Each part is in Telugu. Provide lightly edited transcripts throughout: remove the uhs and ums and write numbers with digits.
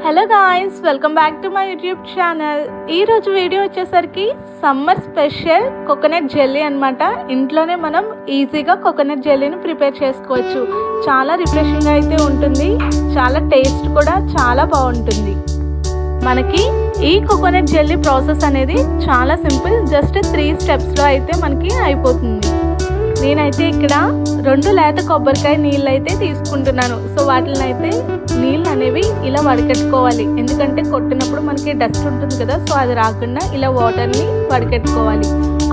Hello guys, welcome back to my YouTube channel. ఈరోజు వీడియో వచ్చేసరికి సమ్మర్ స్పెషల్ కోకోనట్ జెల్లీ అనమాట. ఇంట్లోనే మనం ఈజీగా కోకోనట్ జెల్లీని ప్రిపేర్ చేసుకోవచ్చు. చాలా రిఫ్రెషింగ్గా అయితే ఉంటుంది, చాలా టేస్ట్ కూడా చాలా బాగుంటుంది. మనకి ఈ కోకోనట్ జెల్లీ ప్రాసెస్ అనేది చాలా సింపుల్, జస్ట్ 3 స్టెప్స్లో అయితే మనకి అయిపోతుంది. నేనైతే ఇక్కడ 2 లేత కొబ్బరికాయ నీళ్ళు అయితే తీసుకుంటున్నాను. సో వాటిని అయితే నీళ్ళు అనేవి ఇలా వడకెట్టుకోవాలి, ఎందుకంటే కొట్టినప్పుడు మనకి డస్ట్ ఉంటుంది కదా, సో అది రాకుండా ఇలా వాటర్ని వడకెట్టుకోవాలి.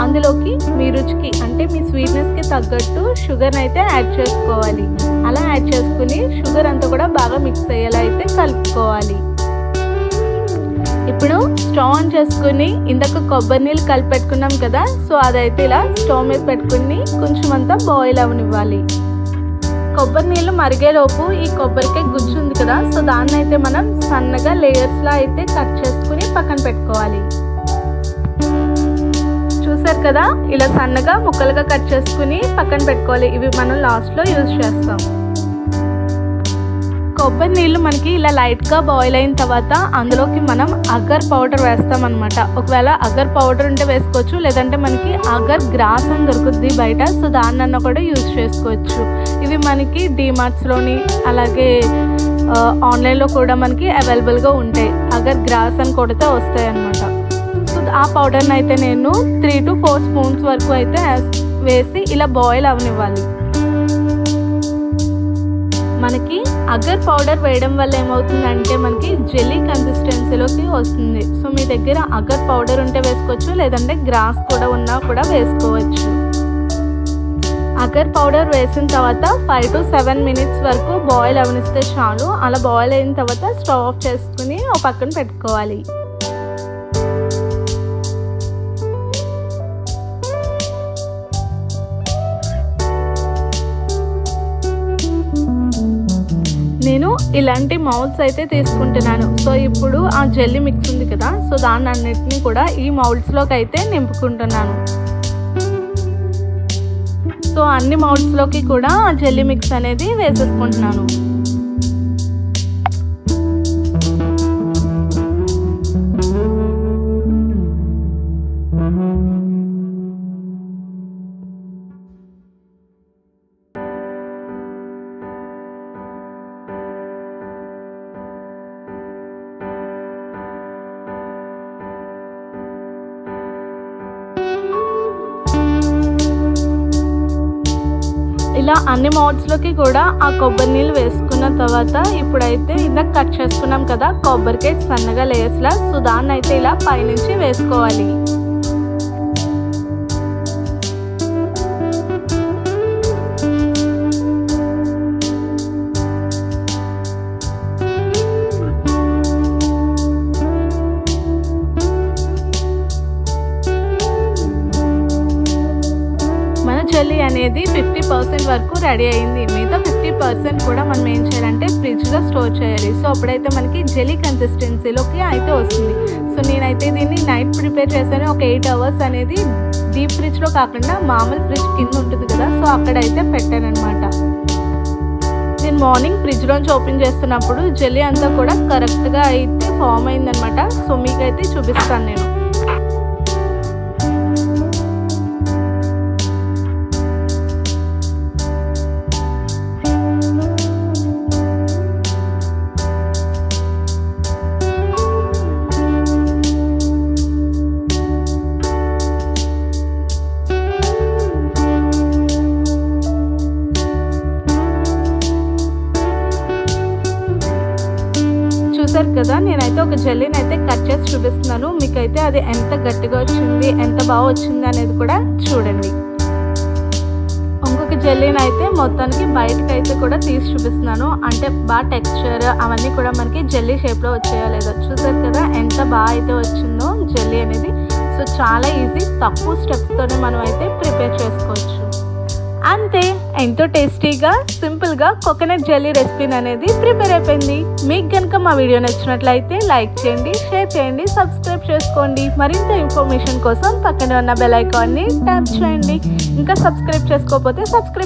అందులోకి మీ రుచికి అంటే మీ స్వీట్నెస్కి తగ్గట్టు షుగర్ని అయితే యాడ్ చేసుకోవాలి. అలా యాడ్ చేసుకుని షుగర్ అంతా కూడా బాగా మిక్స్ అయ్యేలా అయితే కలుపుకోవాలి. ఇప్పుడు స్టవ్ ఆన్ చేసుకుని ఇందాక కొబ్బరి నీళ్ళు కలిపి పెట్టుకున్నాం కదా, సో అదైతే ఇలా స్టవ్ మీద పెట్టుకుని కొంచెం అంతా బాయిల్ అవనివ్వాలి. కొబ్బరి నీళ్ళు మరిగేలోపు ఈ కొబ్బరికాయ గుజ్జు ఉంది కదా, సో దాన్ని అయితే మనం సన్నగా లేయర్స్లా అయితే కట్ చేసుకుని పక్కన పెట్టుకోవాలి. చూసారు కదా, ఇలా సన్నగా ముక్కలుగా కట్ చేసుకుని పక్కన పెట్టుకోవాలి. ఇవి మనం లాస్ట్లో యూజ్ చేస్తాం. కొబ్బరి నీళ్ళు మనకి ఇలా లైట్గా బాయిల్ అయిన తర్వాత అందులోకి మనం అగర్ పౌడర్ వేస్తాం అనమాట. ఒకవేళ అగర్ పౌడర్ ఉంటే వేసుకోవచ్చు, లేదంటే మనకి అగర్ గ్రాస్ అని దొరుకుతుంది బయట, సో దాన్నన్నా కూడా యూజ్ చేసుకోవచ్చు. ఇవి మనకి డిమార్ట్స్లోని అలాగే ఆన్లైన్లో కూడా మనకి అవైలబుల్గా ఉంటాయి. అగర్ గ్రాస్ అని కొడితే వస్తాయి అన్నమాట. సో ఆ పౌడర్ని అయితే నేను 3 to 4 స్పూన్స్ వరకు అయితే వేసి ఇలా బాయిల్ అవనివ్వాలి. మనకి అగర్ పౌడర్ వేయడం వల్ల ఏమవుతుందంటే మనకి జెల్లీ కన్సిస్టెన్సీలోకి వస్తుంది. సో మీ దగ్గర అగర్ పౌడర్ ఉంటే వేసుకోవచ్చు, లేదంటే గ్రాస్ కూడా ఉన్నా కూడా వేసుకోవచ్చు. అగర్ పౌడర్ వేసిన తర్వాత 5 to 7 మినిట్స్ వరకు బాయిల్ అవనిస్తే చాలు. అలా బాయిల్ అయిన తర్వాత స్టవ్ ఆఫ్ చేసుకుని ఒక పక్కన పెట్టుకోవాలి. నేను ఇలాంటి మౌల్డ్స్ అయితే తీసుకుంటున్నాను. సో ఇప్పుడు ఆ జెల్లీ మిక్స్ ఉంది కదా, సో దాన్ని అన్నిటిని కూడా ఈ మౌల్డ్స్లోకి అయితే నింపుకుంటున్నాను. సో అన్ని మౌల్డ్స్లోకి కూడా ఆ జెల్లీ మిక్స్ అనేది వేసేసుకుంటున్నాను. ఇలా అన్ని మౌల్డ్స్లోకి కూడా ఆ కొబ్బరి నీళ్ళు వేసుకున్న తర్వాత ఇప్పుడైతే ఇందాక కట్ చేసుకున్నాం కదా కొబ్బరికాయ సన్నగా లేయర్స్లా, సో దాన్ని అయితే ఇలా పైనుంచి వేసుకోవాలి. జెల్లీ అనేది 50% వరకు రెడీ అయింది. మిగతా 50% కూడా మనం ఏం చేయాలంటే ఫ్రిడ్జ్లో స్టోర్ చేయాలి. సో అప్పుడైతే మనకి జెల్లీ కన్సిస్టెన్సీలోకి అయితే వస్తుంది. సో నేనైతే దీన్ని నైట్ ప్రిపేర్ చేశాను. ఒక 8 hours అనేది డీప్ ఫ్రిడ్జ్లో కాకుండా మామూలు ఫ్రిడ్జ్ కింద ఉంటుంది కదా, సో అక్కడైతే పెట్టాను అనమాట. నేను మార్నింగ్ ఫ్రిడ్జ్లోంచి ఓపెన్ చేస్తున్నప్పుడు జెల్లీ అంతా కూడా కరెక్ట్గా అయితే ఫామ్ అయిందనమాట. సో మీకైతే చూపిస్తాను నేను. చూసారు కదా, నేనైతే ఒక జెల్లీని అయితే కట్ చేసి చూపిస్తున్నాను. మీకైతే అది ఎంత గట్టిగా వచ్చింది, ఎంత బాగా వచ్చింది అనేది కూడా చూడండి. ఇంకొక జెల్లీని అయితే మొత్తానికి బయటకు అయితే కూడా తీసి చూపిస్తున్నాను. అంటే బాగా టెక్స్చర్ అవన్నీ కూడా మనకి జెల్లీ షేప్లో వచ్చాయో లేదో. చూసారు కదా ఎంత బాగా అయితే వచ్చిందో జెల్లీ అనేది. సో చాలా ఈజీ, తక్కువ స్టెప్స్తోనే మనం అయితే ప్రిపేర్ చేసుకోవచ్చు. అంతే, ఎంతో టేస్టీగా సింపుల్గా కోకోనట్ జెల్లీ రెసిపీ అనేది ప్రిపేర్ అయిపోయింది. మీకు కనుక మా వీడియో నచ్చినట్లయితే లైక్ చేయండి, షేర్ చేయండి, సబ్స్క్రైబ్ చేసుకోండి. మరింత ఇన్ఫర్మేషన్ కోసం పక్కనే ఉన్న బెల్ ఐకాన్ని ట్యాప్ చేయండి. ఇంకా సబ్స్క్రైబ్ చేసుకోకపోతే సబ్స్క్రైబ్